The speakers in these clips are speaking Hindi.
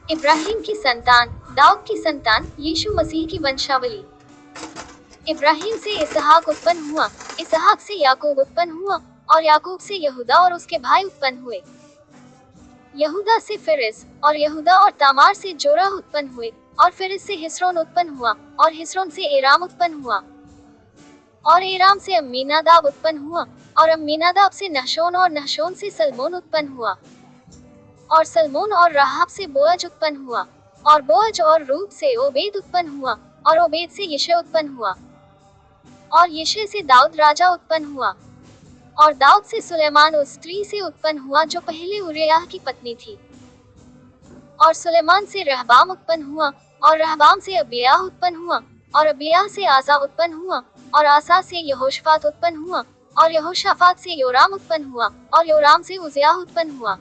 इब्राहिम की संतान, दाऊद की संतान, यीशु मसीह की वंशावली। इब्राहिम से इसहाक उत्पन्न हुआ, इसहाक से याकूब उत्पन्न हुआ, और याकूब से यहूदा और उसके भाई उत्पन्न हुए। यहूदा से फिरिस, और यहूदा और तामार से जोरह उत्पन्न हुए, और फिरिस से हिस्रोन उत्पन्न हुआ, और हिस्रोन से एराम उत्पन्न हुआ, और एराम से अम्मीनादाब उत्पन्न हुआ, और अम्मीनादाब से नहशोन, और नहशोन से सलमोन उत्पन्न हुआ, और सलमोन और राहाब से बोअज उत्पन्न हुआ, और बोअज और रूब से ओबेद उत्पन्न हुआ, और ओबेद से यिशै उत्पन्न हुआ, और यिशै से दाऊद राजा उत्पन्न हुआ, और दाऊद से सुलेमान उस स्त्री से उत्पन्न हुआ जो पहले उरिय्याह की पत्नी थी, और सुलेमान से रहबाम उत्पन्न हुआ, और रहबाम से अबिय्याह उत्पन्न हुआ, और अबिय्याह से आसा उत्पन्न हुआ, और आसा से यहोशाफात उत्पन्न हुआ, और यहोशाफात से योराम उत्पन्न हुआ, और योराम से उजियाह उत्पन्न हुआ,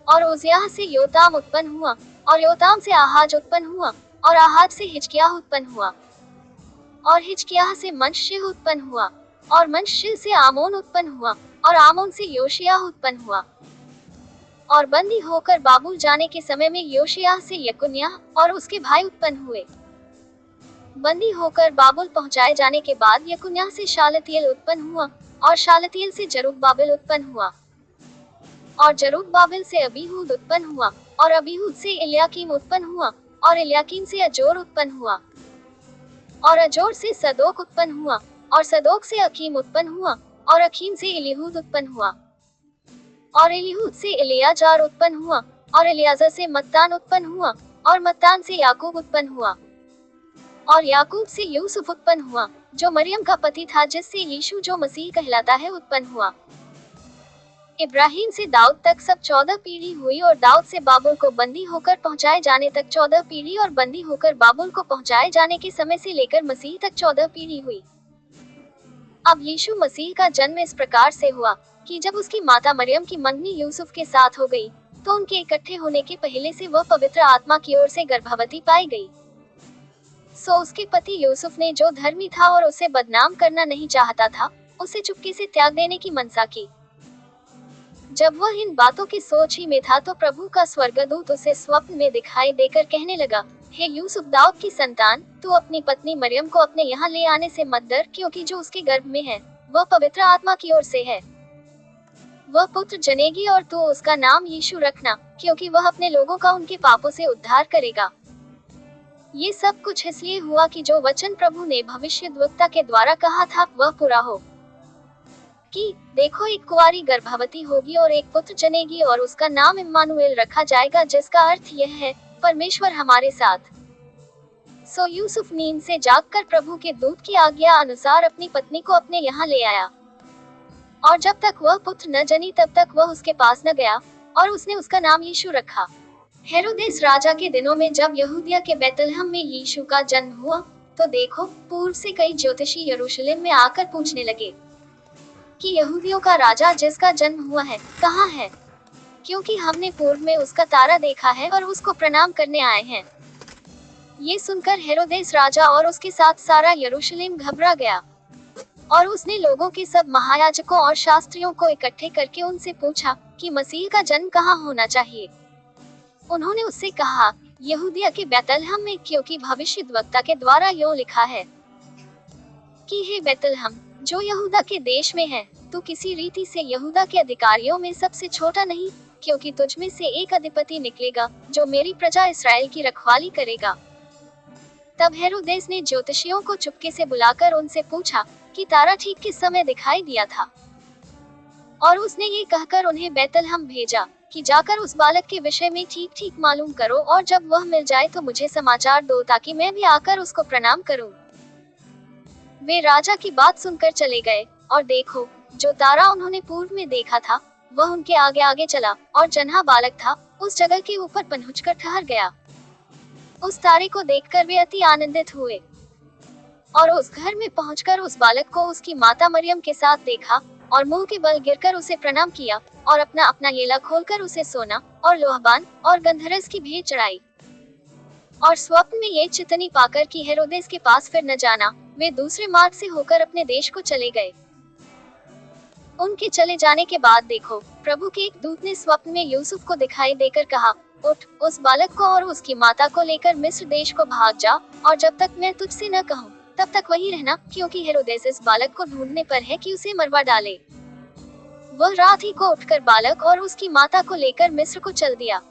और उजियाह से योताम उत्पन्न हुआ, और योताम से आहाज उत्पन्न हुआ, और आहाज से हिजकिय्याह उत्पन्न हुआ, और हिजकिय्याह से मनश्शेह उत्पन्न हुआ, और मनश्शेह से आमोन उत्पन्न हुआ, और आमोन से योशिय्याह उत्पन्न हुआ, और बंदी होकर बाबुल जाने के समय में योशिय्याह से यकुन्याह और उसके भाई उत्पन्न हुए। बंदी होकर बाबुल पहुंचाए जाने के बाद यकुन्याह से शालतियेल उत्पन्न हुआ, और शालतियेल से जरुब्बाबिल उत्पन्न हुआ, और जरुब्बाबिल से अबीहूद उत्पन्न हुआ, और अबीहूद से इल्याकीम उत्पन्न हुआ, और इल्याकीम से अजोर उत्पन्न हुआ, और अजोर से सदोक उत्पन्न हुआ, और सदोक से अकीम उत्पन्न हुआ, और अकीम से इलीहूद उत्पन्न हुआ, और इलीहूद से इलियाजार उत्पन्न हुआ, और इलियाजर से मत्तान उत्पन्न हुआ, और मत्तान से याकूब उत्पन्न हुआ, और याकूब से यूसुफ उत्पन्न हुआ जो मरियम का पति था, जिससे यीशु जो मसीह कहलाता है उत्पन्न हुआ। इब्राहिम से दाऊद तक सब 14 पीढ़ी हुई, और दाऊद से बाबुल को बंदी होकर पहुंचाए जाने तक 14 पीढ़ी, और बंदी होकर बाबुल को पहुंचाए जाने के समय से लेकर मसीह तक 14 पीढ़ी हुई। अब यीशु मसीह का जन्म इस प्रकार से हुआ कि जब उसकी माता मरियम की मंगनी यूसुफ के साथ हो गई, तो उनके इकट्ठे होने के पहले से वह पवित्र आत्मा की ओर से गर्भवती पाई गई। सो उसके पति यूसुफ ने, जो धर्मी था और उसे बदनाम करना नहीं चाहता था, उसे चुपके से त्याग देने की मनसा की। जब वह इन बातों की सोच ही में था, तो प्रभु का स्वर्गदूत उसे स्वप्न में दिखाई देकर कहने लगा, हे यूसुफ, दाऊद की संतान, तू अपनी पत्नी मरियम को अपने यहाँ ले आने से मत डर, क्योंकि जो उसके गर्भ में है वह पवित्र आत्मा की ओर से है। वह पुत्र जनेगी, और तू उसका नाम यीशु रखना, क्योंकि वह अपने लोगों का उनके पापों से उद्धार करेगा। ये सब कुछ इसलिए हुआ कि जो वचन प्रभु ने भविष्यद्वक्ता के द्वारा कहा था वह पूरा हो, कि देखो, एक कुंवारी गर्भवती होगी और एक पुत्र जनेगी, और उसका नाम इम्मानुएल रखा जाएगा, जिसका अर्थ यह है, परमेश्वर हमारे साथ। सो यूसुफ नींद से जागकर प्रभु के दूत की आज्ञा अनुसार अपनी पत्नी को अपने यहाँ ले आया, और जब तक वह पुत्र न जनी तब तक वह उसके पास न गया, और उसने उसका नाम यीशु रखा। हेरोदेस राजा के दिनों में जब यहूदिया के बैतलहम में यीशु का जन्म हुआ, तो देखो, पूर्व से कई ज्योतिषी यरूशलेम में आकर पूछने लगे कि यहूदियों का राजा जिसका जन्म हुआ है कहाँ है, क्योंकि हमने पूर्व में उसका तारा देखा है और उसको प्रणाम करने आए हैं। ये सुनकर हेरोदेस राजा और उसके साथ सारा यरूशलेम घबरा गया, और उसने लोगों के सब महायाजकों और शास्त्रियों को इकट्ठे करके उनसे पूछा कि मसीह का जन्म कहाँ होना चाहिए। उन्होंने उससे कहा, यहूदिया के बैतलहम में, क्योंकि भविष्यद्वक्ता के द्वारा यूं लिखा है कि हे बैतलहम, जो यहूदा के देश में है, तू किसी रीति से यहूदा के अधिकारियों में सबसे छोटा नहीं, क्योंकि तुझ में से एक अधिपति निकलेगा जो मेरी प्रजा इस्राएल की रखवाली करेगा। तब हेरोदेस ने ज्योतिषियों को चुपके से बुलाकर उनसे पूछा कि तारा ठीक किस समय दिखाई दिया था, और उसने ये कहकर उन्हें बैतलहम भेजा कि जाकर उस बालक के विषय में ठीक ठीक मालूम करो, और जब वह मिल जाए तो मुझे समाचार दो, ताकि मैं भी आकर उसको प्रणाम करूं। वे राजा की बात सुनकर चले गए, और देखो, जो तारा उन्होंने पूर्व में देखा था वह उनके आगे आगे चला, और जन्हा बालक था उस जगह के ऊपर पहुंचकर ठहर गया। उस तारे को देखकर वे अति आनंदित हुए, और उस घर में पहुंचकर उस बालक को उसकी माता मरियम के साथ देखा, और मुंह के बल गिरकर उसे प्रणाम किया, और अपना अपना येला खोलकर उसे सोना और लोहबान और गंधरस की भेंट चढ़ाई। और स्वप्न में ये चितनी पाकर कि हेरोदेस के पास फिर न जाना, वे दूसरे मार्ग से होकर अपने देश को चले गए। उनके चले जाने के बाद देखो, प्रभु के एक दूत ने स्वप्न में यूसुफ को दिखाई देकर कहा, उठ, उस बालक को और उसकी माता को लेकर मिस्र देश को भाग जा, और जब तक मैं तुझसे न कहूँ तब तक वहीं रहना, क्योंकि हेरोदेस इस बालक को ढूंढने पर है कि उसे मरवा डाले। वह रात ही को उठकर बालक और उसकी माता को लेकर मिस्र को चल दिया,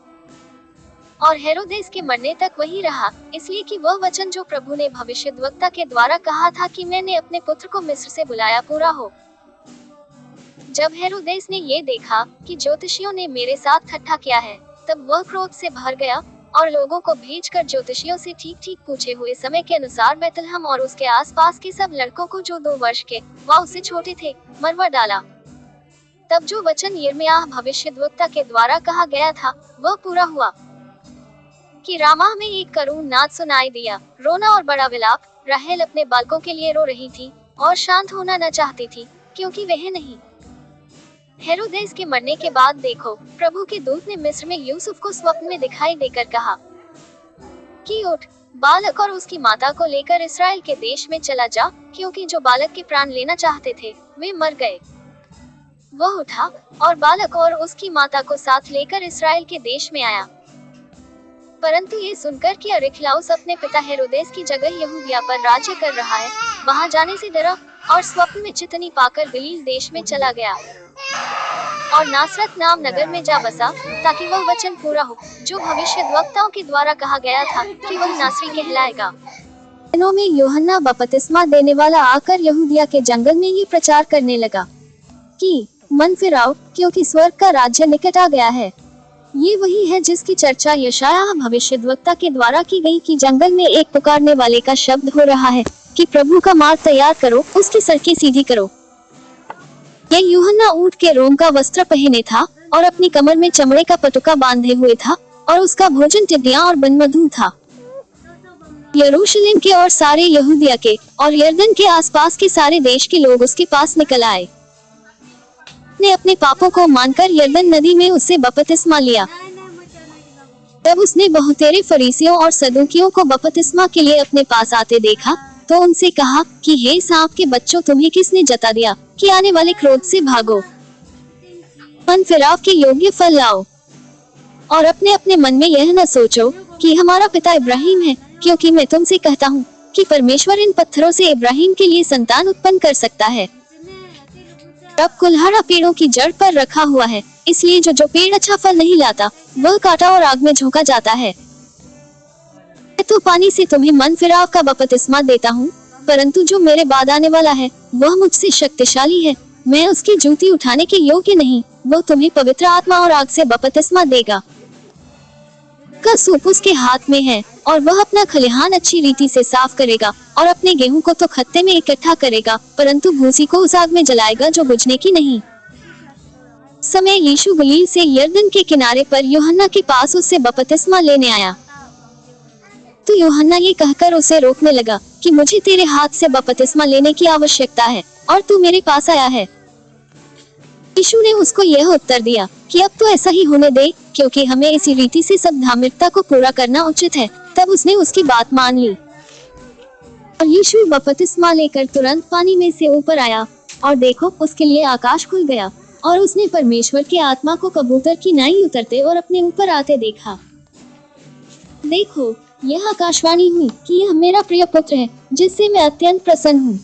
और हेरोदेस के मरने तक वहीं रहा, इसलिए कि वह वचन जो प्रभु ने भविष्यद्वक्ता के द्वारा कहा था कि मैंने अपने पुत्र को मिस्र से बुलाया, पूरा हो। जब हेरोदेस ने ये देखा कि ज्योतिषियों ने मेरे साथ ठट्ठा किया है, तब वह क्रोध से भर गया और लोगों को भेजकर ज्योतिषियों से ठीक ठीक पूछे हुए समय के अनुसार बैतलहम और उसके आसपास के सब लड़कों को जो 2 वर्ष के व उससे छोटे थे, मरवा डाला। तब जो वचन यिर्मयाह भविष्यद्वक्ता के द्वारा कहा गया था, वह पूरा हुआ कि रामाह में एक करुण नाद सुनाई दिया, रोना और बड़ा विलाप। राहेल अपने बालकों के लिए रो रही थी और शांत होना न चाहती थी, क्योंकि वह नहीं। हेरोदेस के मरने के बाद देखो, प्रभु के दूत ने मिस्र में यूसुफ को स्वप्न में दिखाई देकर कहा कि उठ, बालक और उसकी माता को लेकर इस्राएल के देश में चला जा, क्योंकि जो बालक के प्राण लेना चाहते थे वे मर गए। वह उठा और बालक और उसकी माता को साथ लेकर इस्राएल के देश में आया। परंतु ये सुनकर कि अरिखलाउस अपने पिता हेरोदेस की जगह यहूदिया पर राज्य कर रहा है, वहां जाने से डरा और स्वप्न में चितनी पाकर गलील देश में चला गया और नासरत नाम नगर में जा बसा, ताकि वह वचन पूरा हो जो भविष्यद्वक्ताओं के द्वारा कहा गया था कि वह नासरी कहलाएगा। दिनों में यूहन्ना बपतिस्मा देने वाला आकर यहूदिया के जंगल में ये प्रचार करने लगा कि मन फिराओ, क्योंकि स्वर्ग का राज्य निकट आ गया है। ये वही है जिसकी चर्चा यशायाह भविष्यद्वक्ता के द्वारा की गई कि जंगल में एक पुकारने वाले का शब्द हो रहा है कि प्रभु का मार्ग तैयार करो, उसकी सड़कें सीधी करो। यह यूहन्ना ऊंट के रोम का वस्त्र पहने था और अपनी कमर में चमड़े का पटुका बांधे हुए था, और उसका भोजन टिड्डियां और बनमधु था। यरूशलेम के और सारे यहूदिया के और यरदन के आसपास के सारे देश के लोग उसके पास निकल आए। ने अपने पापों को मानकर यरदन नदी में उससे बपतिस्मा लिया। तब उसने बहुतेरे फरीसियों और सदूकियों को बपतिस्मा के लिए अपने पास आते देखा, तो उनसे कहा कि हे सांप के बच्चों, तुम्हें किसने जता दिया कि आने वाले क्रोध से भागो, मन फिराव के योग्य फल लाओ, और अपने अपने मन में यह न सोचो कि हमारा पिता इब्राहिम है, क्योंकि मैं तुमसे कहता हूँ कि परमेश्वर इन पत्थरों से इब्राहिम के लिए संतान उत्पन्न कर सकता है। अब कुल्हाड़ा पेड़ों की जड़ पर रखा हुआ है, इसलिए जो पेड़ अच्छा फल नहीं लाता वह काटा और आग में झोंका जाता है। मैं तो पानी से तुम्हें मन फिराव का बपतिस्मा देता हूँ, परंतु जो मेरे बाद आने वाला है वह मुझसे शक्तिशाली है, मैं उसकी जूती उठाने के योग्य नहीं। वो तुम्हें पवित्र आत्मा और आग से बपतिस्मा देगा। का सूप उसके हाथ में है, और वह अपना खलिहान अच्छी रीति से साफ करेगा और अपने गेहूं को तो खत्ते में इकट्ठा करेगा, परंतु भूसी को उस आग में जलाएगा जो बुझने की नहीं। समय यीशु गलील से यरदन के किनारे पर यूहन्ना के पास उससे बपतिस्मा लेने आया। तो यूहन्ना ये कहकर उसे रोकने लगा कि मुझे तेरे हाथ से बपतिस्मा लेने की आवश्यकता है और तू मेरे पास आया है। यीशु ने उसको यह उत्तर दिया कि अब तो ऐसा ही होने दे, क्योंकि हमें इसी रीति से सब धार्मिकता को पूरा करना उचित है। तब उसने उसकी बात मान ली और यीशु बपतिस्मा लेकर तुरंत पानी में से ऊपर आया, और देखो उसके लिए आकाश खुल गया और उसने परमेश्वर के आत्मा को कबूतर की नाई उतरते और अपने ऊपर आते देखा। देखो, यह आकाशवाणी हुई कि यह मेरा प्रिय पुत्र है, जिससे मैं अत्यंत प्रसन्न हूँ।